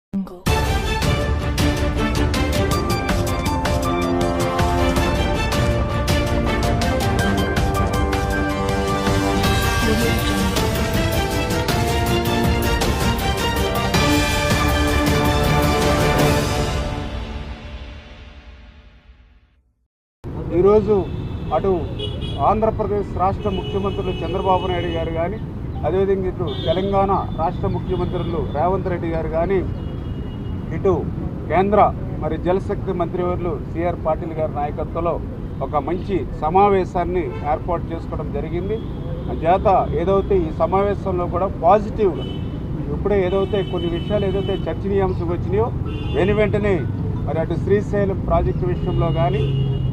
ఈరోజు అటు ఆంధ్రప్రదేశ్ రాష్ట్ర ముఖ్యమంత్రులు చంద్రబాబు నాయుడు గారు కానీ, అదేవిధంగా ఇటు తెలంగాణ రాష్ట్ర ముఖ్యమంత్రులు రేవంత్ రెడ్డి గారు కానీ, ఇటు కేంద్ర జలశక్తి మంత్రివర్యులు సిఆర్ పాటిల్ గారి నాయకత్వంలో ఒక మంచి సమావేశాన్ని ఏర్పాటు చేసుకోవడం జరిగింది. చేత ఏదైతే ఈ సమావేశంలో కూడా పాజిటివ్గా ఇప్పుడే ఏదైతే కొన్ని విషయాలు ఏదైతే చర్చనీయాంశం వచ్చినాయో వెంటనే అటు శ్రీశైలం ప్రాజెక్టు విషయంలో కానీ,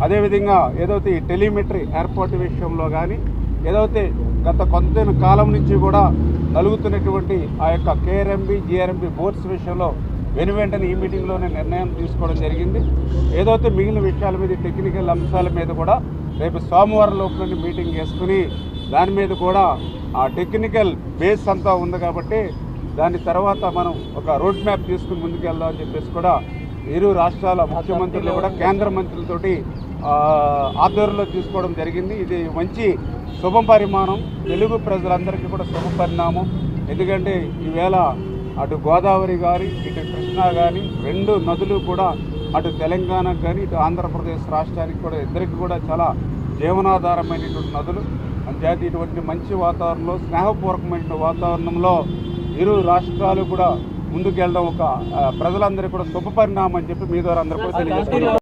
అదేవిధంగా ఏదైతే ఈ టెలిమెట్రీ ఎయిర్పోర్ట్ విషయంలో కానీ, ఏదైతే గత కొంత కాలం నుంచి కూడా నలుగుతున్నటువంటి ఆ యొక్క కేఆర్ఎంబి జిఆర్ఎంబి బోర్డ్స్ విషయంలో వెంటనే ఈ మీటింగ్లోనే నిర్ణయం తీసుకోవడం జరిగింది. ఏదైతే మిగిలిన విషయాల మీద టెక్నికల్ అంశాల మీద కూడా రేపు సోమవారం లోపల మీటింగ్ చేసుకుని దాని మీద కూడా ఆ టెక్నికల్ బేస్ అంతా ఉంది కాబట్టి దాని తర్వాత మనం ఒక రోడ్ మ్యాప్ తీసుకుని ముందుకెళ్దామని చెప్పేసి కూడా ఇరు రాష్ట్రాల ముఖ్యమంత్రులు కూడా కేంద్ర మంత్రులతోటి ఆధ్వర్యంలో తీసుకోవడం జరిగింది. ఇది మంచి శుభ పరిమాణం, తెలుగు ప్రజలందరికీ కూడా శుభ పరిణామం. ఎందుకంటే ఈవేళ అటు గోదావరి కానీ ఇటు కృష్ణా కానీ రెండు నదులు కూడా అటు తెలంగాణకు కానీ ఇటు ఆంధ్రప్రదేశ్ రాష్ట్రానికి కూడా ఇద్దరికి కూడా చాలా జీవనాధారమైనటువంటి నదులు. అంతేత ఇటువంటి మంచి వాతావరణంలో స్నేహపూర్వకమైన వాతావరణంలో ఇరు రాష్ట్రాలు కూడా ముందుకెళ్ళడం ఒక ప్రజలందరికీ కూడా శుభ పరిణామం అని చెప్పి మీ ద్వారా అందరికీ తెలియజేస్తున్నారు.